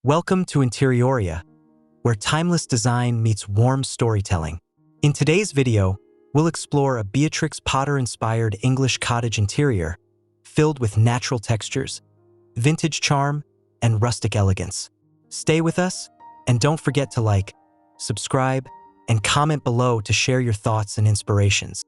Welcome to Interioria, where timeless design meets warm storytelling. In today's video, we'll explore a Beatrix Potter-inspired English cottage interior filled with natural textures, vintage charm, and rustic elegance. Stay with us, and don't forget to like, subscribe, and comment below to share your thoughts and inspirations.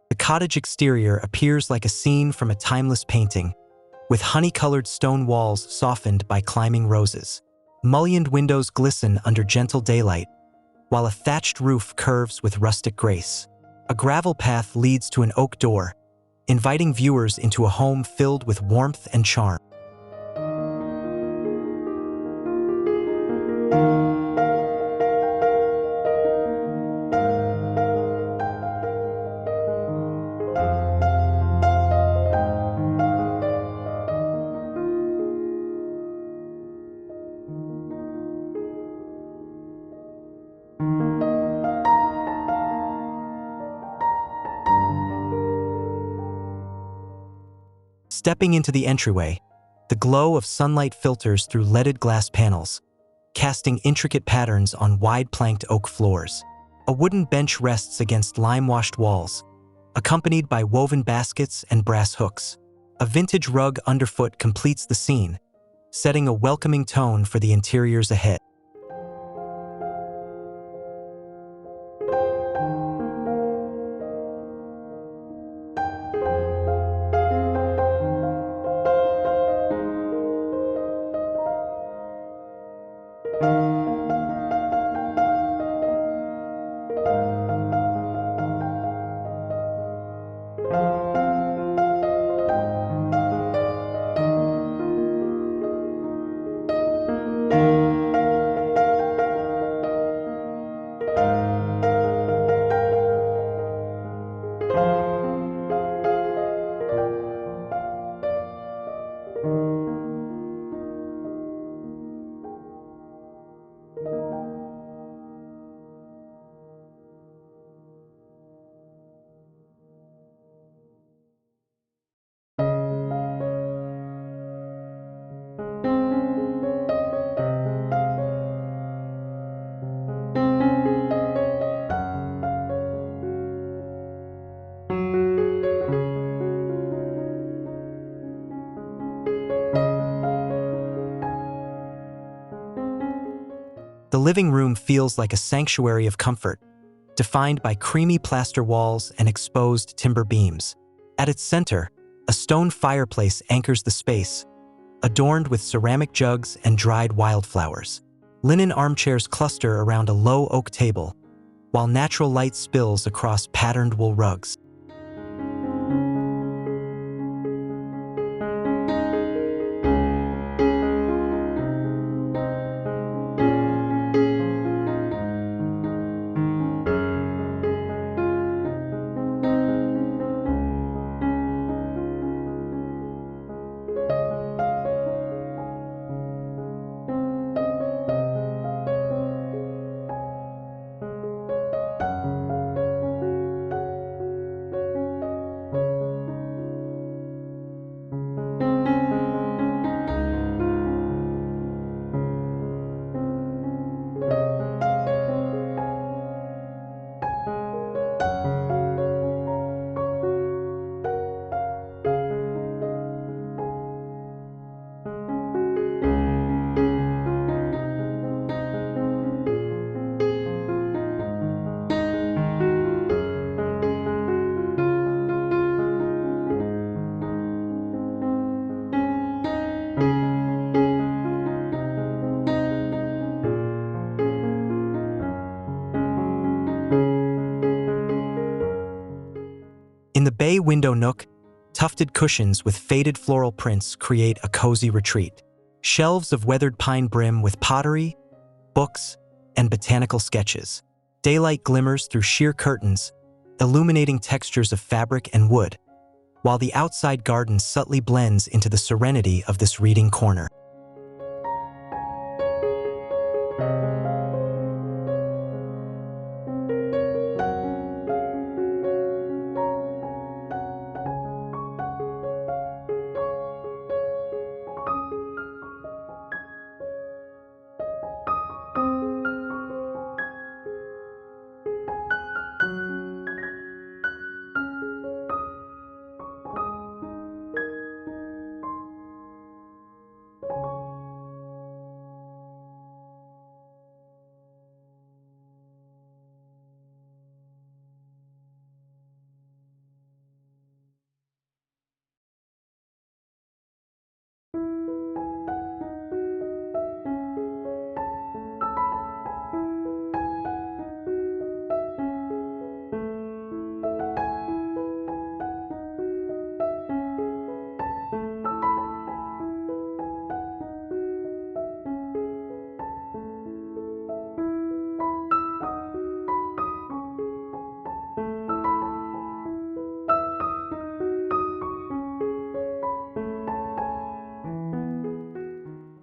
The cottage exterior appears like a scene from a timeless painting, with honey-colored stone walls softened by climbing roses. Mullioned windows glisten under gentle daylight, while a thatched roof curves with rustic grace. A gravel path leads to an oak door, inviting viewers into a home filled with warmth and charm. Stepping into the entryway, the glow of sunlight filters through leaded glass panels, casting intricate patterns on wide-planked oak floors. A wooden bench rests against lime-washed walls, accompanied by woven baskets and brass hooks. A vintage rug underfoot completes the scene, setting a welcoming tone for the interiors ahead. The living room feels like a sanctuary of comfort, defined by creamy plaster walls and exposed timber beams. At its center, a stone fireplace anchors the space, adorned with ceramic jugs and dried wildflowers. Linen armchairs cluster around a low oak table, while natural light spills across patterned wool rugs. In the bay window nook, tufted cushions with faded floral prints create a cozy retreat. Shelves of weathered pine brim with pottery, books, and botanical sketches. Daylight glimmers through sheer curtains, illuminating textures of fabric and wood, while the outside garden subtly blends into the serenity of this reading corner.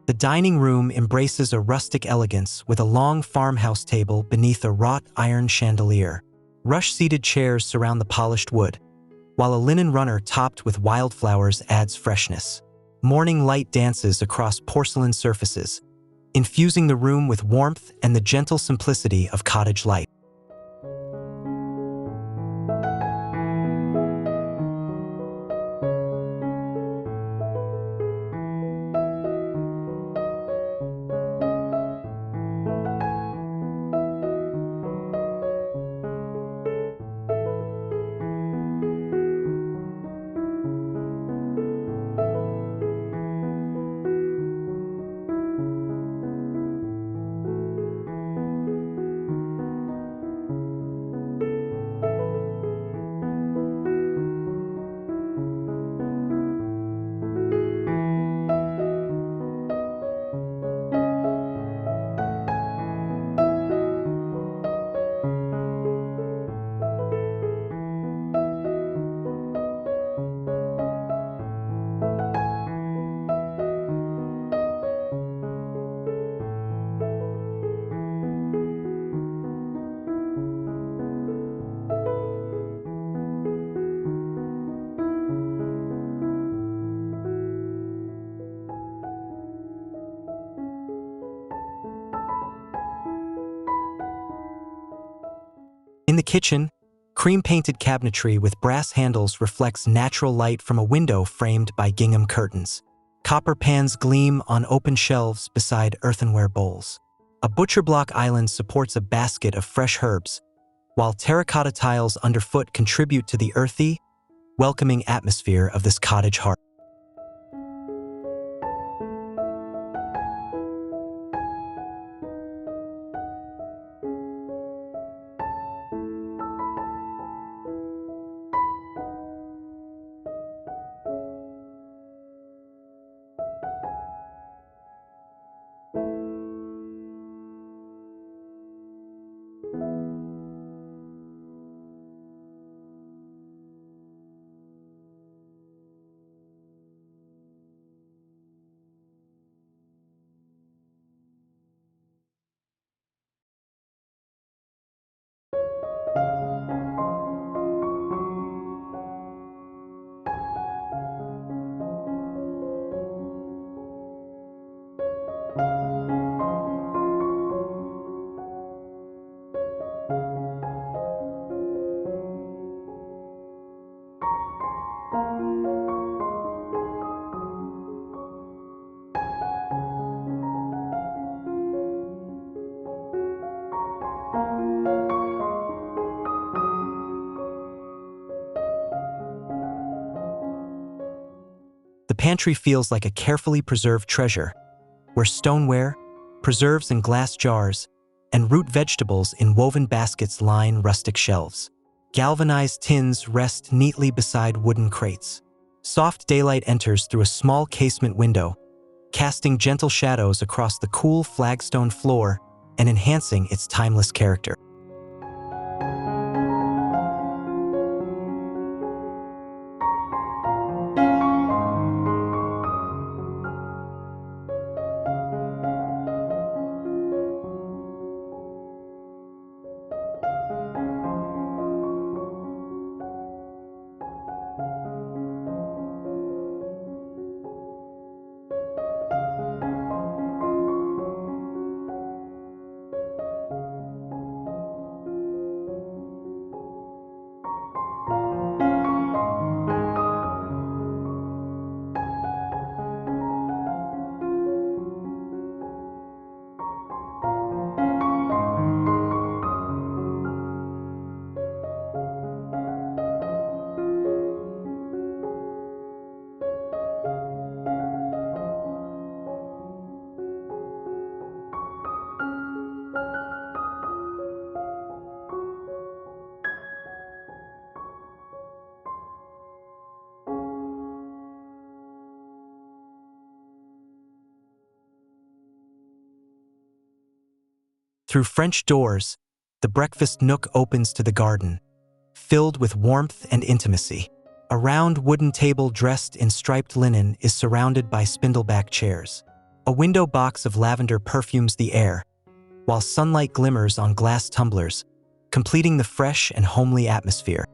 The dining room embraces a rustic elegance with a long farmhouse table beneath a wrought iron chandelier. Rush-seated chairs surround the polished wood, while a linen runner topped with wildflowers adds freshness. Morning light dances across porcelain surfaces, infusing the room with warmth and the gentle simplicity of cottage life. In the kitchen, cream-painted cabinetry with brass handles reflects natural light from a window framed by gingham curtains. Copper pans gleam on open shelves beside earthenware bowls. A butcher block island supports a basket of fresh herbs, while terracotta tiles underfoot contribute to the earthy, welcoming atmosphere of this cottage hearth. The pantry feels like a carefully preserved treasure, where stoneware, preserves in glass jars, and root vegetables in woven baskets line rustic shelves. Galvanized tins rest neatly beside wooden crates. Soft daylight enters through a small casement window, casting gentle shadows across the cool flagstone floor and enhancing its timeless character. Through French doors, the breakfast nook opens to the garden, filled with warmth and intimacy. A round wooden table dressed in striped linen is surrounded by spindleback chairs. A window box of lavender perfumes the air, while sunlight glimmers on glass tumblers, completing the fresh and homely atmosphere.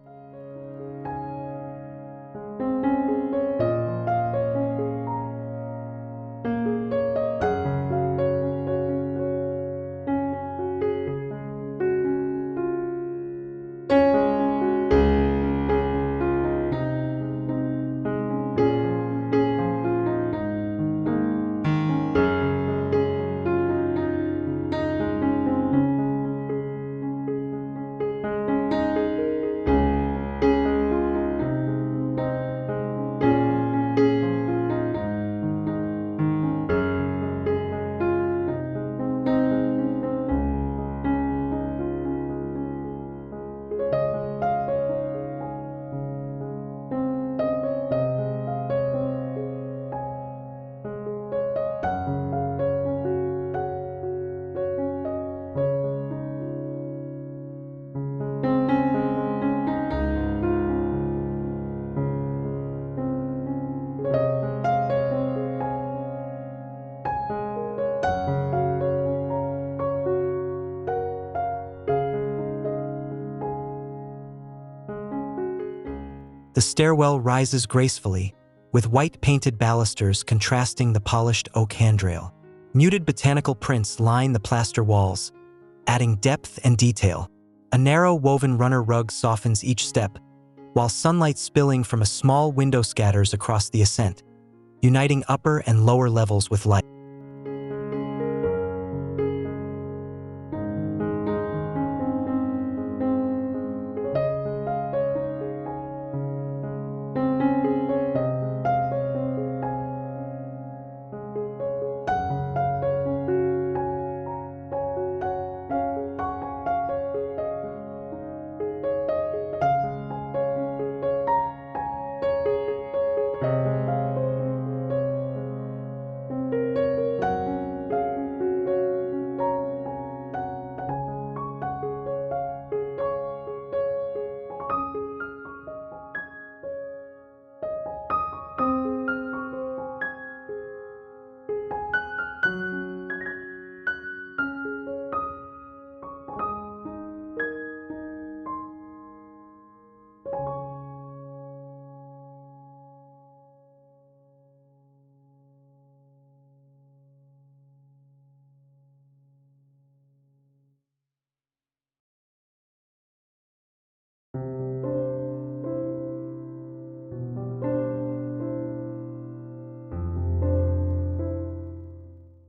The stairwell rises gracefully, with white painted balusters contrasting the polished oak handrail. Muted botanical prints line the plaster walls, adding depth and detail. A narrow woven runner rug softens each step, while sunlight spilling from a small window scatters across the ascent, uniting upper and lower levels with light.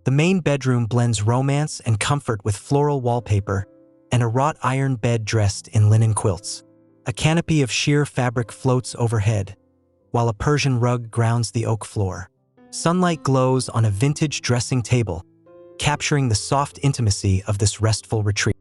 The main bedroom blends romance and comfort with floral wallpaper and a wrought iron bed dressed in linen quilts. A canopy of sheer fabric floats overhead, while a Persian rug grounds the oak floor. Sunlight glows on a vintage dressing table, capturing the soft intimacy of this restful retreat.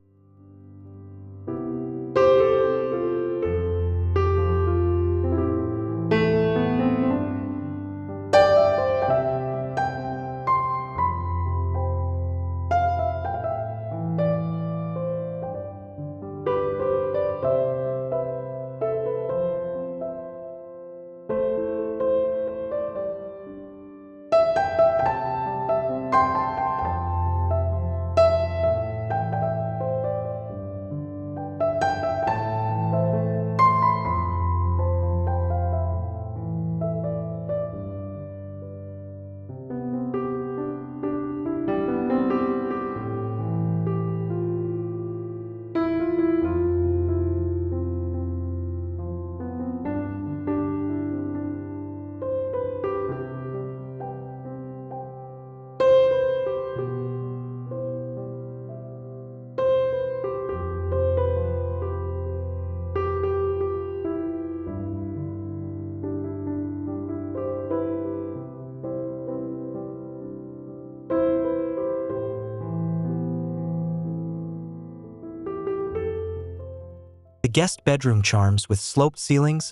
The guest bedroom charms with sloped ceilings,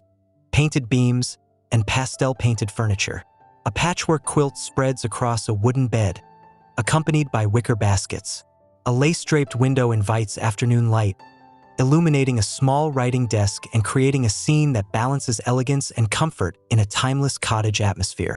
painted beams, and pastel-painted furniture. A patchwork quilt spreads across a wooden bed, accompanied by wicker baskets. A lace-draped window invites afternoon light, illuminating a small writing desk and creating a scene that balances elegance and comfort in a timeless cottage atmosphere.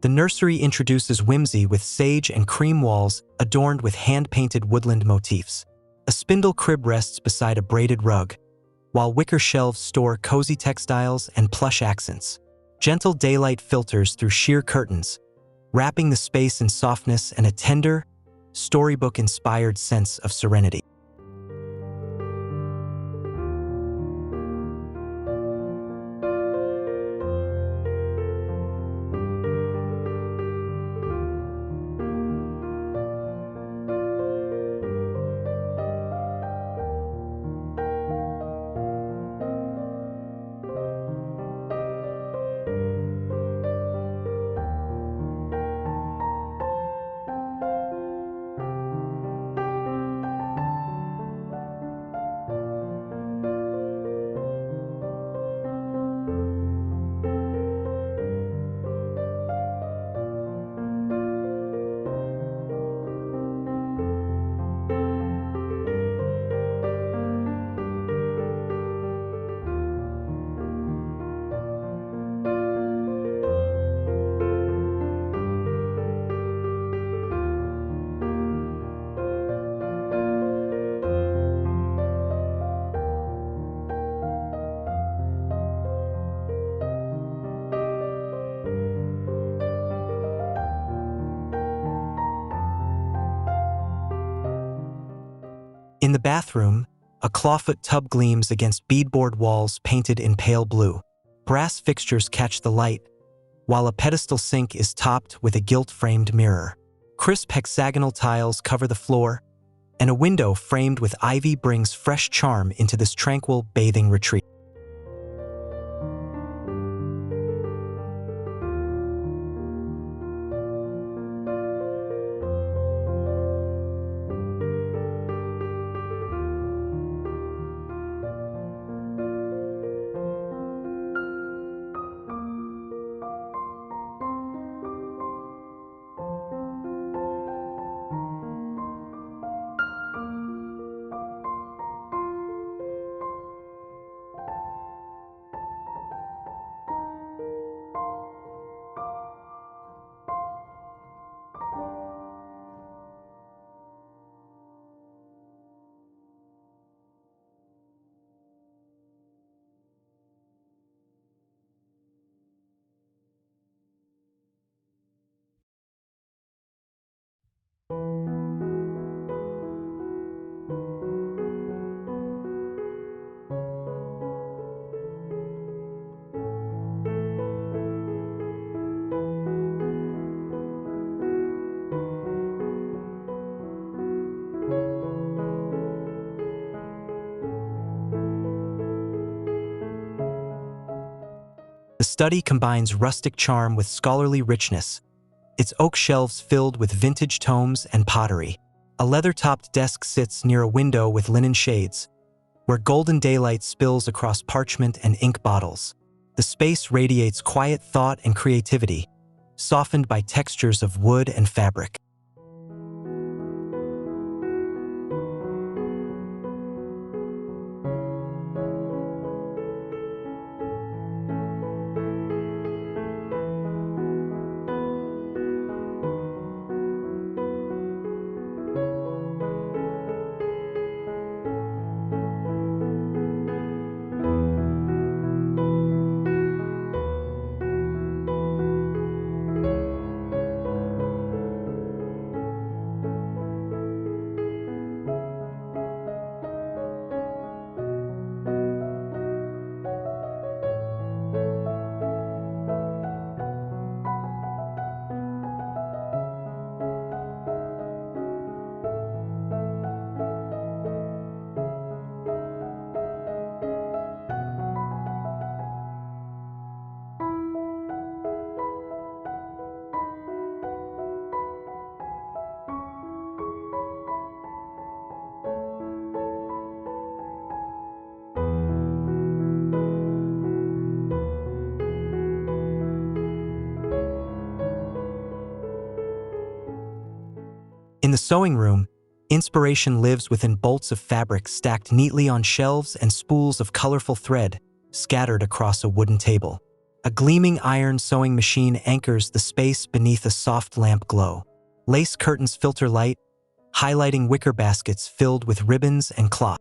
The nursery introduces whimsy with sage and cream walls adorned with hand-painted woodland motifs. A spindle crib rests beside a braided rug, while wicker shelves store cozy textiles and plush accents. Gentle daylight filters through sheer curtains, wrapping the space in softness and a tender, storybook-inspired sense of serenity. In the bathroom, a clawfoot tub gleams against beadboard walls painted in pale blue. Brass fixtures catch the light, while a pedestal sink is topped with a gilt-framed mirror. Crisp hexagonal tiles cover the floor, and a window framed with ivy brings fresh charm into this tranquil bathing retreat. The study combines rustic charm with scholarly richness, its oak shelves filled with vintage tomes and pottery. A leather-topped desk sits near a window with linen shades, where golden daylight spills across parchment and ink bottles. The space radiates quiet thought and creativity, softened by textures of wood and fabric. In the sewing room, inspiration lives within bolts of fabric stacked neatly on shelves and spools of colorful thread scattered across a wooden table. A gleaming iron sewing machine anchors the space beneath a soft lamp glow. Lace curtains filter light, highlighting wicker baskets filled with ribbons and cloth.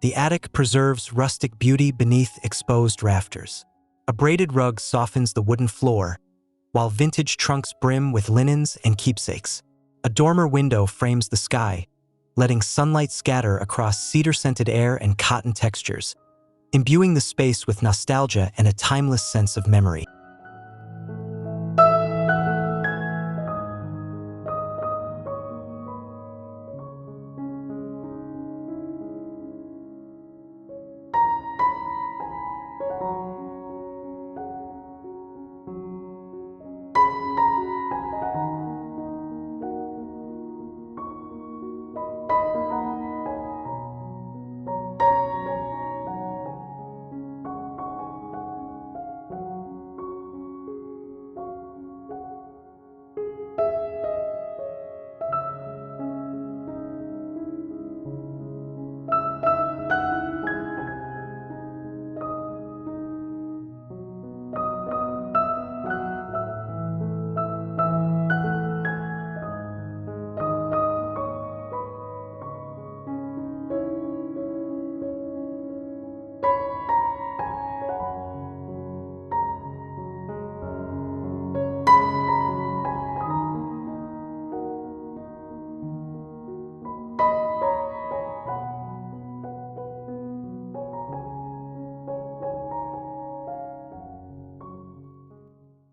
The attic preserves rustic beauty beneath exposed rafters. A braided rug softens the wooden floor, while vintage trunks brim with linens and keepsakes. A dormer window frames the sky, letting sunlight scatter across cedar-scented air and cotton textures, imbuing the space with nostalgia and a timeless sense of memory.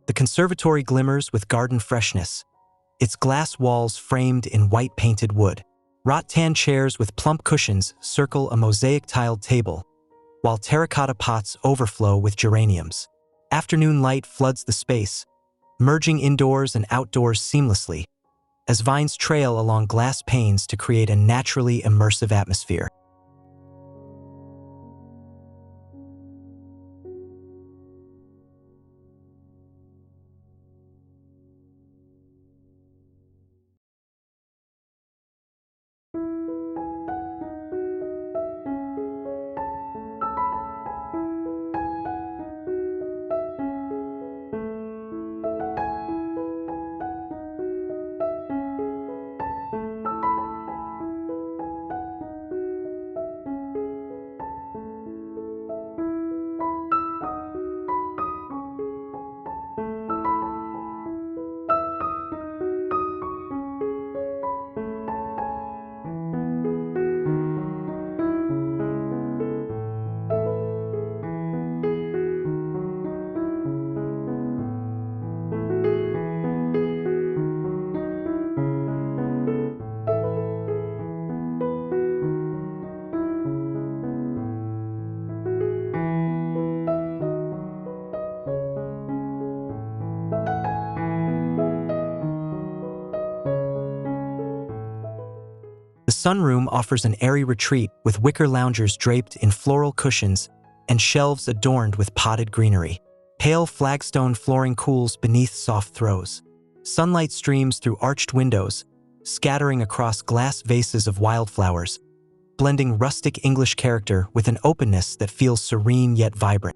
The conservatory glimmers with garden freshness, its glass walls framed in white painted wood. Rattan chairs with plump cushions circle a mosaic-tiled table, while terracotta pots overflow with geraniums. Afternoon light floods the space, merging indoors and outdoors seamlessly, as vines trail along glass panes to create a naturally immersive atmosphere. The sunroom offers an airy retreat with wicker loungers draped in floral cushions and shelves adorned with potted greenery. Pale flagstone flooring cools beneath soft throws, Sunlight streams through arched windows, scattering across glass vases of wildflowers, blending rustic English character with an openness that feels serene yet vibrant.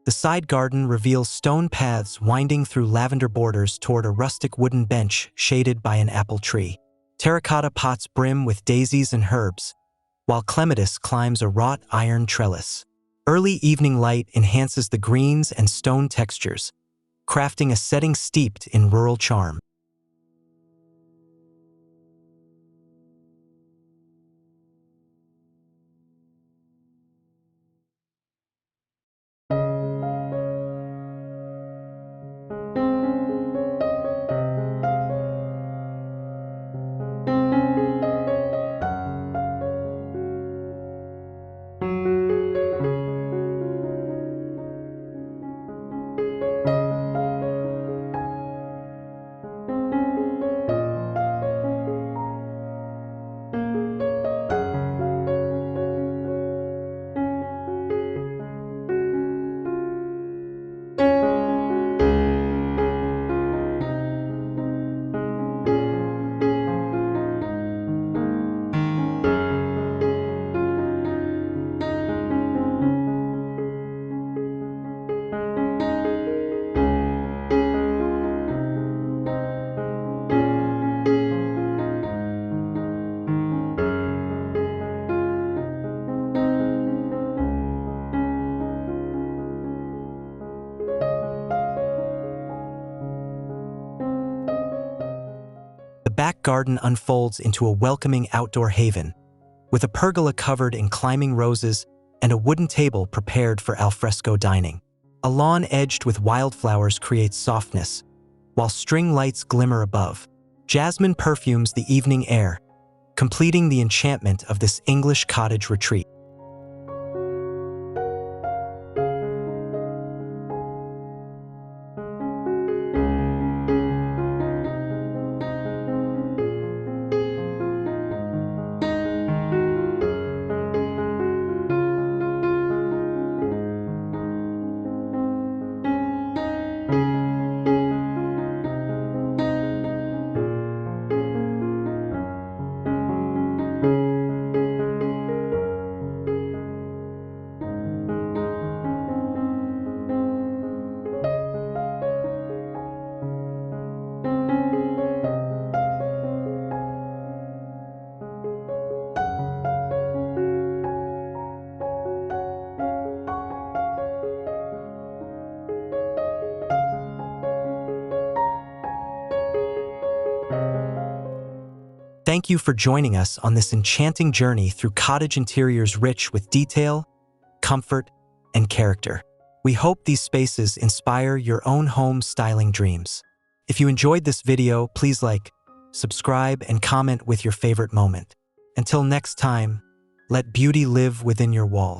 The side garden reveals stone paths winding through lavender borders toward a rustic wooden bench shaded by an apple tree. Terracotta pots brim with daisies and herbs, while clematis climbs a wrought iron trellis. Early evening light enhances the greens and stone textures, crafting a setting steeped in rural charm. The back garden unfolds into a welcoming outdoor haven, with a pergola covered in climbing roses and a wooden table prepared for alfresco dining. A lawn edged with wildflowers creates softness, while string lights glimmer above. Jasmine perfumes the evening air, completing the enchantment of this English cottage retreat. Thank you for joining us on this enchanting journey through cottage interiors rich with detail, comfort, and character. We hope these spaces inspire your own home styling dreams. If you enjoyed this video, please like, subscribe, and comment with your favorite moment. Until next time, let beauty live within your walls.